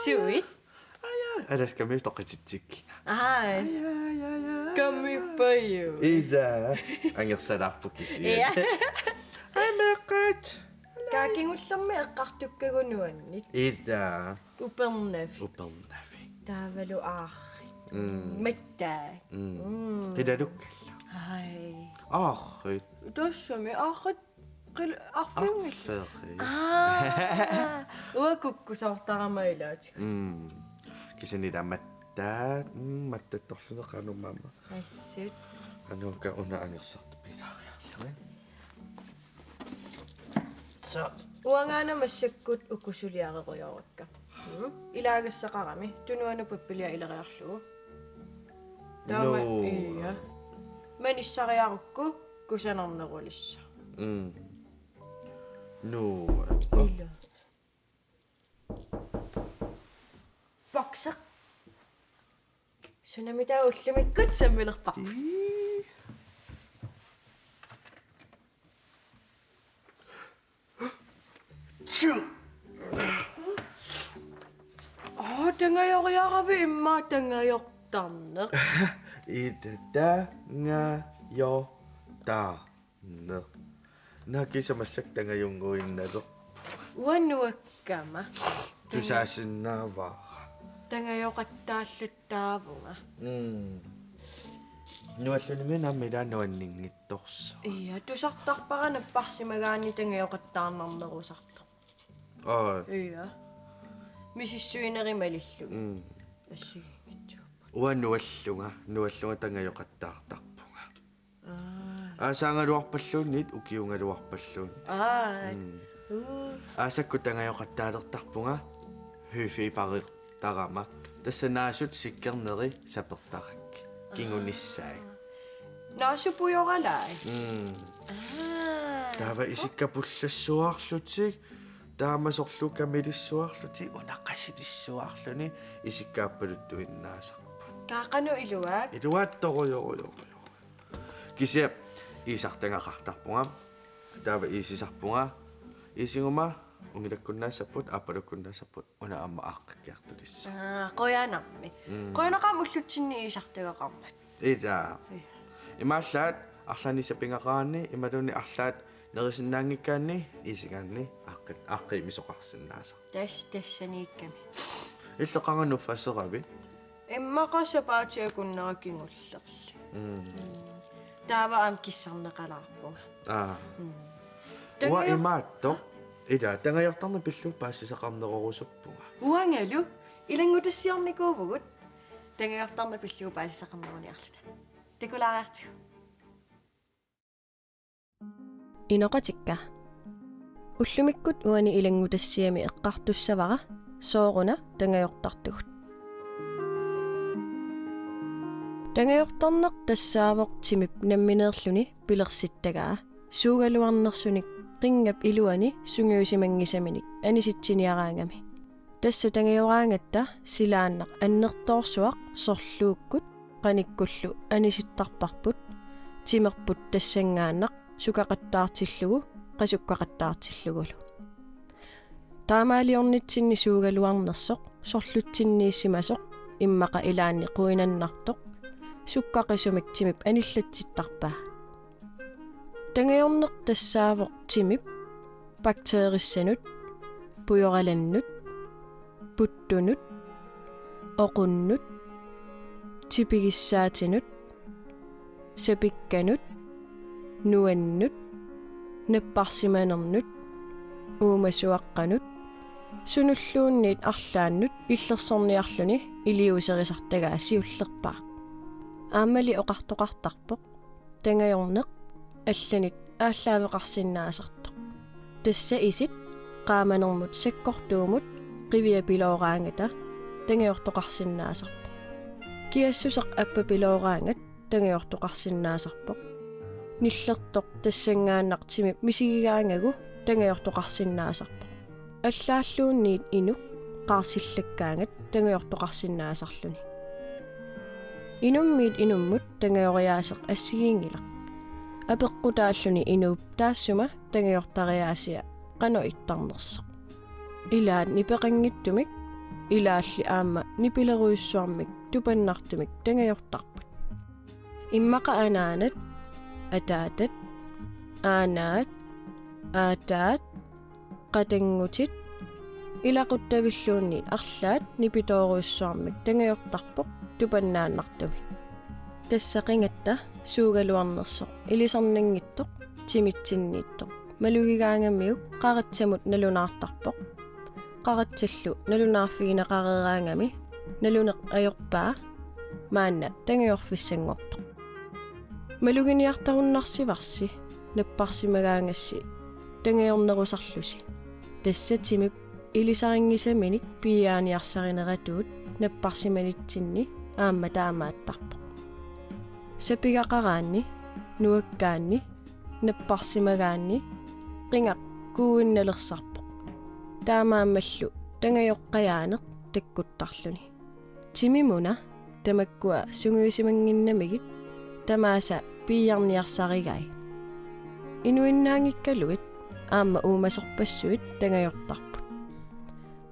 Suit. Älä käy toqititsikki. Ai. Kami payo. Ida. Angersalarpukisi. Ja. Ai meqqat. Kaakingullermi eqqartukkagunuannit. Ida. Upernafi. Upernafi. Taavalu aarri. Mattaa. Qidalukkalla. Ai. Aarrit. Tossami aarrit arfungil. Arferi. Uakukkusortaramailaat. Kisenida mattaat. Mattattorluneqanummaama. Assut. Anuka una angersart pilaariarluin. So. Uangaana massakkut ukusuliarequjorukka. Ilaaгассақарами туnuanu паппилиа илериарлугу. Таама ия. Маниссариарукку кусанарнерулисса. No. Illa. Boxer. Sunamita ullumikkut sammilerpar. Tangajoriaravi imma tangajortarneq. Tangajortarneq. Nakisamassak tangajunguinnaluq. Uannuakkama. Tusaasinnaavaa. Tangajoqattaallattaavunga. Nuallunimi nammilaanuanninngittorsu. Iya, tusartarparana parsimagaani tangajoqattaarnarnerusartoq. Iya. Misissuinerimalillu. Assigiнгитсууппа. Nuallunga tangajoqattaartarpunga. Asaangaluarpalluunniit ukiungaluarpalluun. Asakku tangajoqattaalertarpunga hyfi pariqtarama tassanaasut sikkerneri sapertarak kingunissaak. Naasupujoralai. Taava isikkapullassuarlutik taamasorlu kamilissuarluti unaqasilissuarluni isikkaapaluttuinnaasarpu. Kaaqanu iluaak. Iluaattorujorujoru. Kisia isartangaqartarpunga taava isisarpunga isinguma ungilakkunnaassapput apalukkunnaassapput una amma aaqqakkiartulissa. Qoyanarmi. Qoyanaqaamullutinni isartagaqarmat. Ida. Imaallaat arlanisapingaqaani imaluni arlaat nerisinnaangikkaanni isingaanni aaqqimisoqarsinnaasaq. Tassaniikkami. Illoqanganuffasseravi. Immaqasapaatiakunnerakinngullerli. Taava am kissarneqalaarpunga. Wa imaatto ida tangajortarna pillu paassisaqarnerorusuppunga. Uangalu ilangutassiornikuuvugut tangajortarna pillu paassisaqarneruniarluta. Tikulaariartu. Inoqatikka. Ullumikkut uani ilangutassiami eqqartussavara sooruna tangajortartugut. Tangajortarneq tassaavoq timip nammineerluni pilersittagaa suugaluarnersunik qingap iluani sungiusimangisaminik anisitsiniaraangami. Tassa tangajoraangatta silaannaq annertoorsuaq sorluukkut qanikkullu anisittarparput timerput tassangaannaq sukaqattaartillugu qasukkaqattaartillugulu. Taamaaliornitsinni suugaluarnersoq sorlutsinniissimasoq immaqa ilaanni quinannartoq sukkaqisumik timip anillatsittarpaa. Tangajorneq tassaavoq timip bakteerissanut pujoralannut puttunut oqunnut tipigissaatinut sapikkanut nuannut napparsimanernut uumasuaqqanut sunulluunniit arlaannut illersorniarluni iliuserisartagaa siullerpaa. Aamali oqartoqartarpoq tangajorneq алланит ааллаавеқарсиннаасартоқ тасса исит qaamanermut sakkortuumut qiviapilooraangata tangiortoqarsinnaasarpoq kiassuseq appapilooraangat tangiortoqarsinnaasarpoq nillertoq tassangaannartimip misigigaangagu tangiortoqarsinnaasarpoq аллааллуунниит инук qaarсиллаккаангат tangiortoqarsinnaasarluni inummiit inumмут tangioriaaseq ассигиингилақ апеққутааллуни инууп таассума тангиортариаасиа қано иттарнерсоқ илаат нипеқангиттумик илаалли аама нипилеруйуссуармик тупаннартумик тангайортарпут иммаqa анаанат атаатат аанаат аатаат qatanggutit илақуттавиллуунни арлаат нипитооруйуссуармик тангайортарпоқ тупаннааннартуми тассақингатта суугалуарнерсоқ илисарнангиттоқ тимитсиннииттоқ малугигаангаммиук qaratsamut налунаартарпоқ qaratsallu налунаарфигинеқарераангами налунеқ ajorpaa маанна тангайорфиссангортоқ малугиниартаруннарсиварси наппарсимагаангасси тангайорнерусарлуси тассатимип илисарингисаминик пиааниарсаринератуут наппарсиманитсинни аама таамааттарпоқ сапигақараанни нуаккаанни наппарсимагаанни qingaq kuuinnalerсарпоq таамааммаллу тангайоққаяанеқ таккуттарлуни тимимуна тамаккуа сунгуисимангиннамигит тамааса пииарниарсаригай инуиннаангиккалуит аама уумасорпассуит тангайортарпут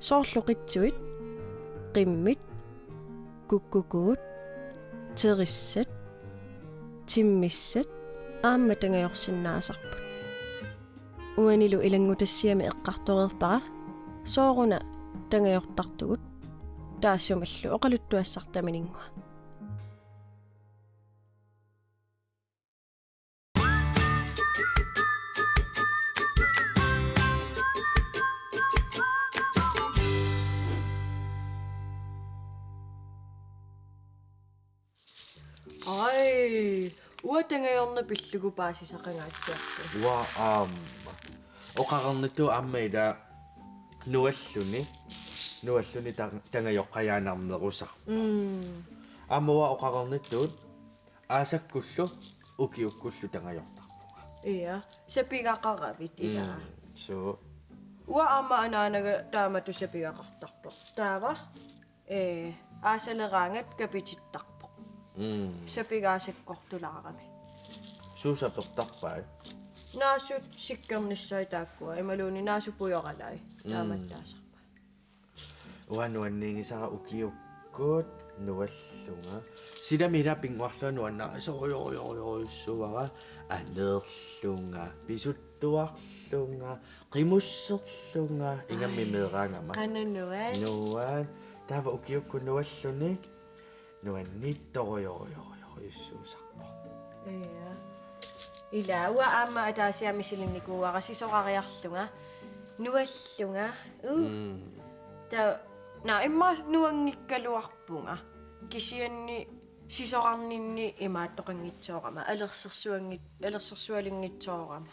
соорлоқитсуит қиммит куккукуут териссат тиммиссат аама тангайорсиннаасарпут уанилу илангутассиами эққарторерпара сооруна тангайортартугут таассумаллу оқалуттуассартаминингуа ай уатангайорна пиллугу паасисақангаатсиарпу уа оқарниту аммаила нуаллуни тангайоққаяанарнерусар аммуа оқарнитут аасаккуллу укиуккуллу тангайортарпуга иа сапигақаравит илаа so уа аама анаанага таамату сапигақартарпоқ таава аасалераангат капититтарпоқ сапигаасаккортулаарами суусапертарпаа наасут сиккерниссай тааккуа ималууни наасупуйоралай тааматтаасарпа уаннуаннингисара укиуккуут нуаллунга сидамила пингуарлуну анна сооёоёоёссуара анеерлунга писуттуарлунга qimуссерлунга ингаммимеераангама канануан нуан тава укиукку нуаллуни нуаннитторёоёоёссуусарпо иа илауа аама атаасиамисилинникууара сисорариарлунга нуаллунга та на имма нуангиккалуарпунга кисианни сисорарнинни имааттоқангитсоорама алерсерсуалингитсоорама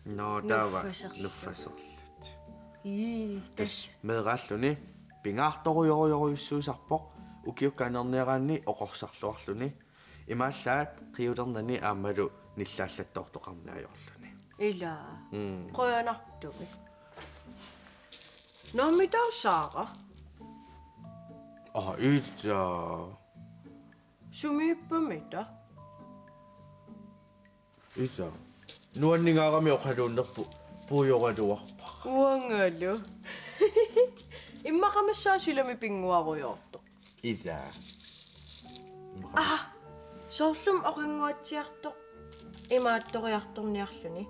но тава нуффасерлут тас меэраллуни пингаарторуйоруйоруйуссуусарпоқ укиуккаанерниараанни оқорсарлуарлуни имааллаат қиулернани аамалу ниллааллаттоортоқарнаajorluni ила qoyanartumi номитаусаара ита сумииппамита ита нуаннингаарами оқалууннерпу пуйоратуарпа уангалу иммақамассаасилами пингуаруйоорто ита соорлум оқингуатсиарто имаатториарторниарлуни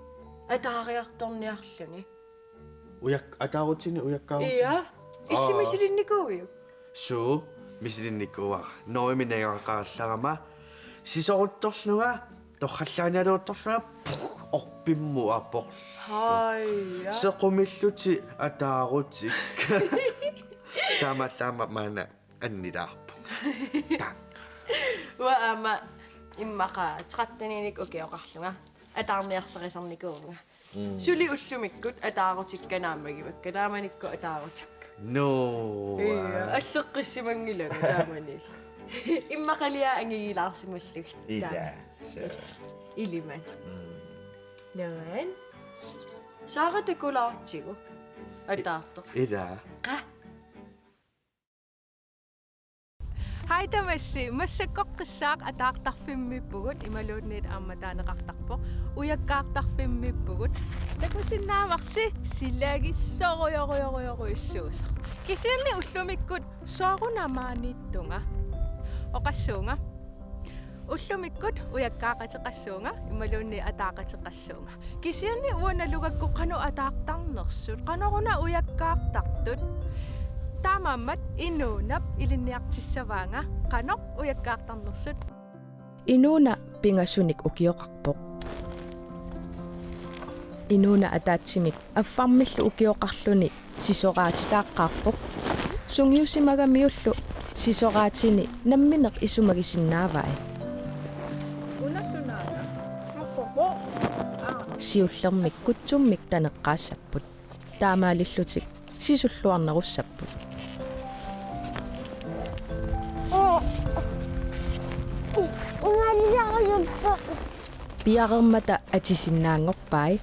атаариарторниарлуни уяк атаарутсини уяккаарутсини иа иллимисилинникууиу суу мисилинникуара ноиминегаақаалларама сисорутторлуга торхаллааналуутторлуга орпимму аппор хайя сеқумиллути атаарутик таматама мана аннилаарпу так уаама иммаqa 13-ник окиоқарлунга атаарниарсерисарникуунга сули уллумиккут атаарутикканаамагивакка тааманикку атаарутикка no аллеққиссимангилага тааманил иммақалиа ангигилаарсимуллугт ида илиман нэрэн сара текулаартигу атаарто ида qa Haitamasi, massakkoqqissaaq ataaqtarfimmipugut imaluunniit aammataaneqartarpoq ujakkaartarfimmipugut takusinnaamaqsi sillaagissorioriorioriussuusa kisiilni ullumikkut soorunamaaniittunga oqassuunga ullumikkut ujakkaaqatiqassuunga imaluunni ataaqatiqassuunga kisiilni uanalugakku qanu ataaqtarnersut qanoruna ujakkaartartut taamammat inuunap ilinniartissavaanga qanoq ujakkaartarnersut inuuna pingasunik ukioqarpoq inuuna ataatsimik affarmillu ukioqarluni sisoraatitaaqqaarpoq sungiusimagamiullu sisoraatini nammineq isumagisinnaavai unassunaana affoqo siullermik kutsummik taneqqaassaput taamaalillutik sisulluarnerussaput piaqermata atisinnaangorpai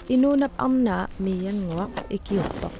inuunap arnaa miianguaq ikiuppoq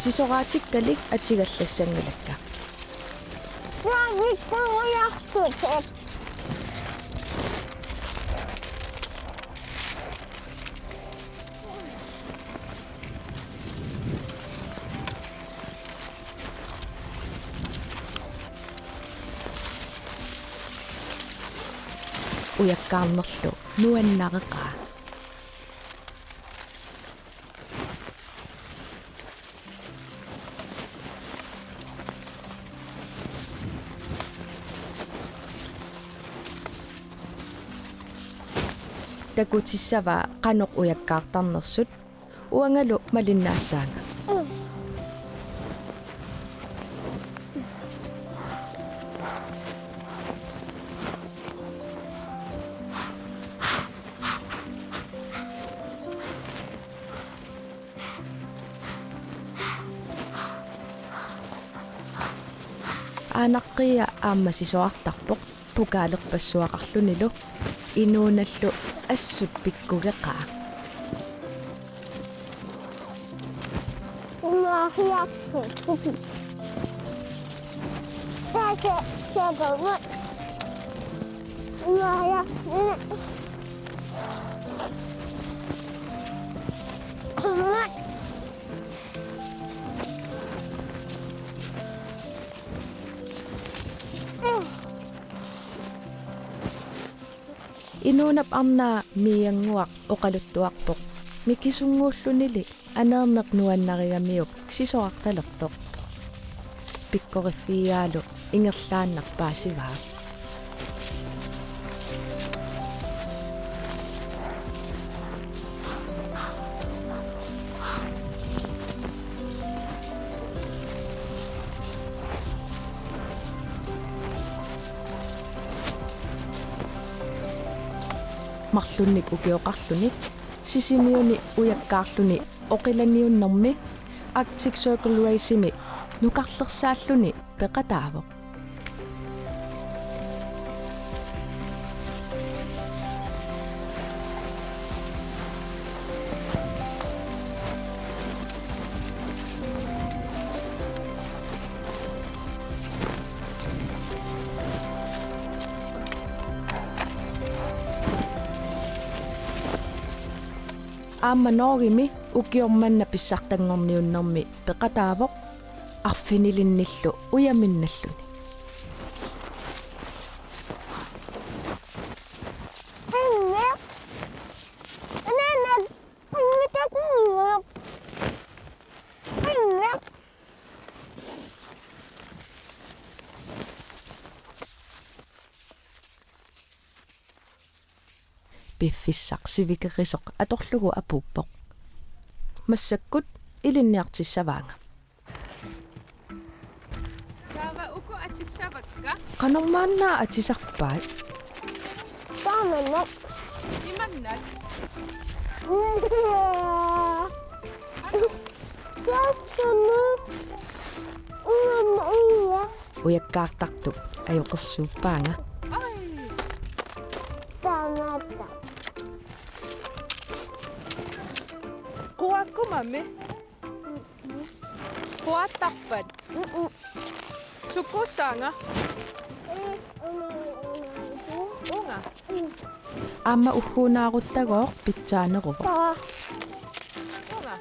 sisoraatikkalik atigallassanngilakka ujakkaarnerlu nuannareqaa takutissavaa qanoq ujakkaartarnersut uangalu malinnaassaanga aanaqqiya aammasisoartarpoq pukaaleqpassuaqarlunilu inuunallu assut pikkugeqaa inuunap arnaa miianguaq oqaluttuarpoq mikisunguullunili aneerneq nuannarigamiuk sisoartalertoq pikkoriffiaalu ingerlaannarpaasivaa marlunnik ukioqarlunik sisimiuni ujakkaarluni oqilaniunnermi Arctic Circle Racimi nukarlersaalluni peqataavoq aammanorimi ukiormanna pissartangorniunnermi peqataavoq arfinilinnillu uyaminnalluni piffissaq sivikerisoq atorlugu apuppoq massakkut ilinniartissavaanga Kaava uku atissavakka qanormaannaa atisarpaat Tamannak. imannat Siassunut. Iya. ujakkaartartu ajoqersuuppaanga ai Tamata. quakkumami quattarpat sukussaanga unga aamma uhuunaaruttagooq pitsaaneruvo unga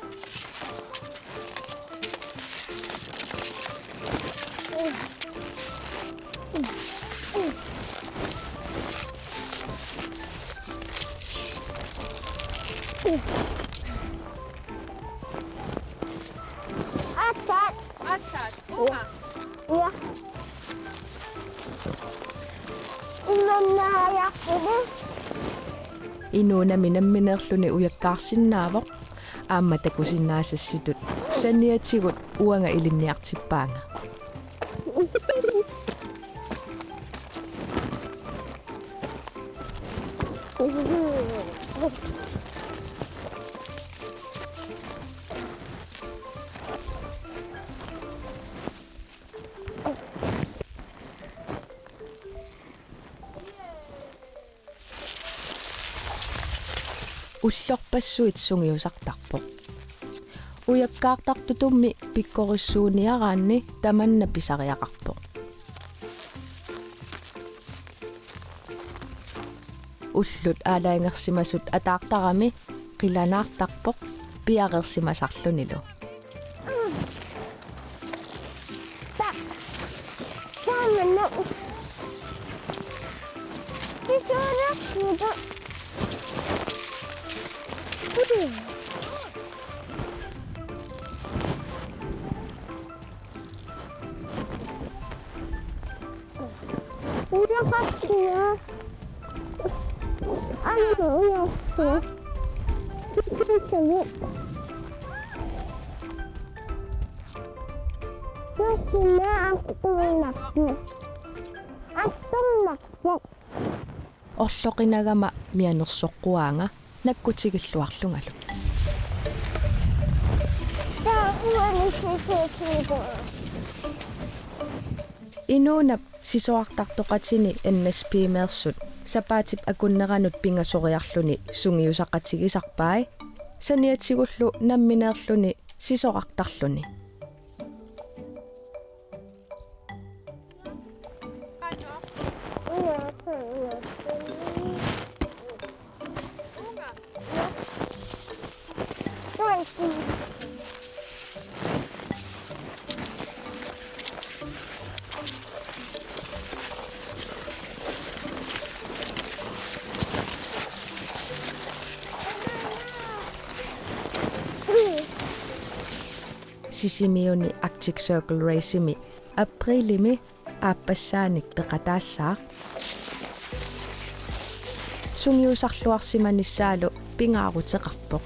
Atat. atat unga Iya. Inannaayaqqudu. inuuna minammineerluni ujakkaarsinnaavoq aamma takusinnaasassitut sanniatigut uanga ilinniartippaanga уллорпассуит сунгиусартарпоq уяккаартартутумми пиккорисsuuniараанни таманна писариақарпоq уллут аалаингерсимасут атаартарами қиланаартарпоq пиарерсимасарлунилу Tamannak. Sisurakkudu. Udah kakinya. Ayo, ya. Kita coba. Masihnya aku naknya. Aku naknya. орлоқинагама мианерсоққуаанга наккутигиллуарлунгалу Tahu ini sesuatu. инуунап сисоартартоқатини NSP-мерсут сапаатип акуннеранут пингасориарлуни сунгиусақатигисарпаи саниатсигуллу намминеерлуни сисоқартарлуни qano Iya, unga Tuh. сисимиуни Arctic Circle Race-ими априлими ааппассааник пеқатаассаа сунгиусарлуарсиманиссаалу пингаарутеқарпоқ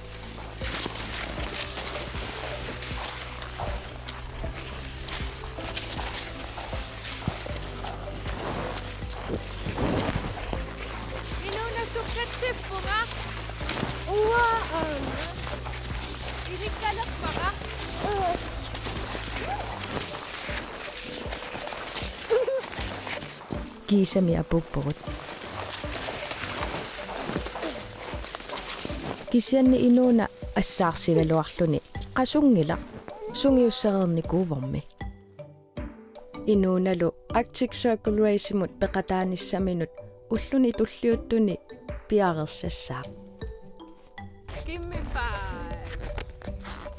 inuna sukkatsippunga Iya, ilikkalaqpaqa кисами апуппорут кисианни инууна ассаарсигалуарлуни qasuнгила сунгиуссерерникууворми инууналу Arctic Circle Race-имут пеқатааниссаминут уллуни туллиуттуни пиарерсассаа kimmipai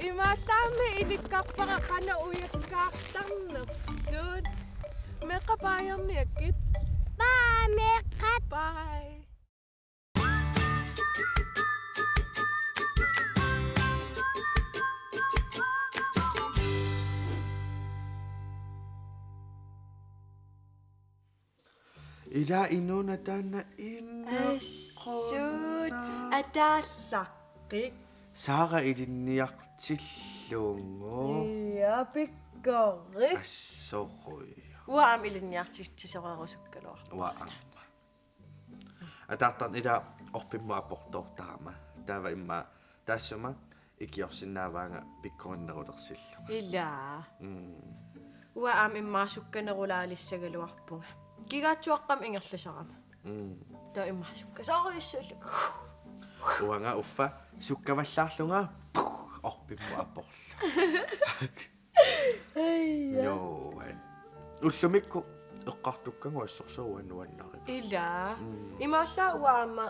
имааллаами иликкарпара qana ujakkaartarnersuut meqapaajarniakkit Pamekat. bye Ila inuna taana in. Assut атааллаққик Saara ilinniartillungu. я пиккоррик Assorui. уаам илинниартиссисеқарусуккалуар Waam. Atartan ila orpimmu aportortaama. Taava imma taassuma ikiorsinnaavaanga pikkorinnerulersillu. илаа уаам иммаасукканерулаалиссагалуарпунга кигаатсуаққам ингерласарама таа иммаасукка саариссууллу Uanga uffa sukkavallaarlunga orpimmu aporlu. No. Ullumikku eqqartukkangu assorsuuannuannari. илаа имааллаа уаама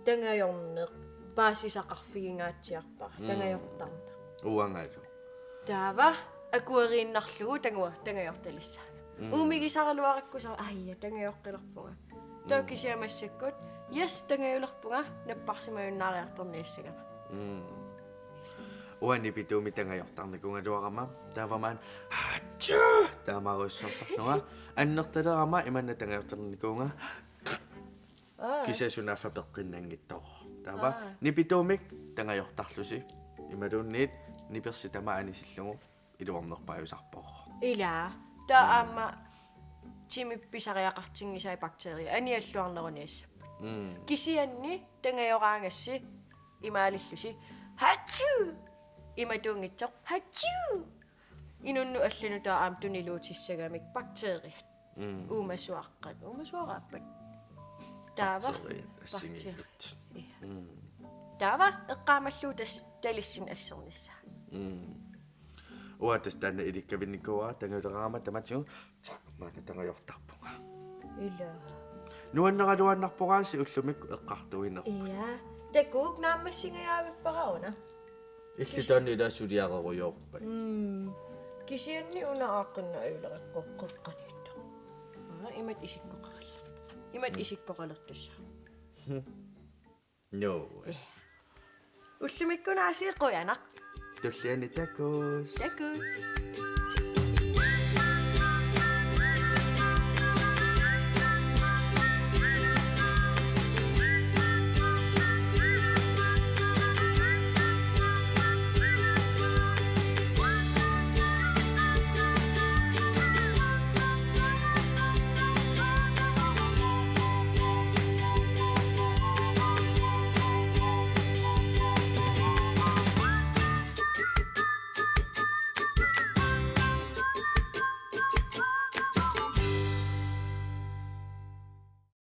тангайорнеқ паасисақарфигингаатсиарпара тангайортарна Uangalu. таава акуерииннарлугу тангайорталиссаага уумигисаралуараккусара аия тангайоққилерпунга таукисиамассаккут яс тангайулерпунга наппарсимаюннаариарторнииссагама Uani pitumi tangajortarnikungaluarama taavamaan hachu taamaruissortarlunga annertalerama imanna tangajortarnikunga kisasunaaffa peqqinnangittoro taava nipitumik tangajortarlusi imaluunniit nipersitama anisillungu iluornerpaajusarporo илаа таа аама тимипписариақартингисай бактерия аниаллуарнерuniassa кисианни тангайораангасси имаалиллуси хачу иматунгитсоқ хачу инунну аллану таа аам тунилуутиссагамик бактериат уумасуаққат таава assingillut таава эққаамаллуу тас талиссин ассернissaa uatas taanna ilikkavinnikkuaa tangulerama tamatsu maana tangajortarpunga илаа nuanneraluannarporaasi ullumikku eqqartuinerpa иа такук наамассингаяавиппарауна иллутаанни илаассулиареруйоорпат кисианни унааққинна аюлераққоққоққаниутто имат исиккоқаралла имат исиккоқалертусса no уллумиккунаасиэққуянақ tulliani takos такус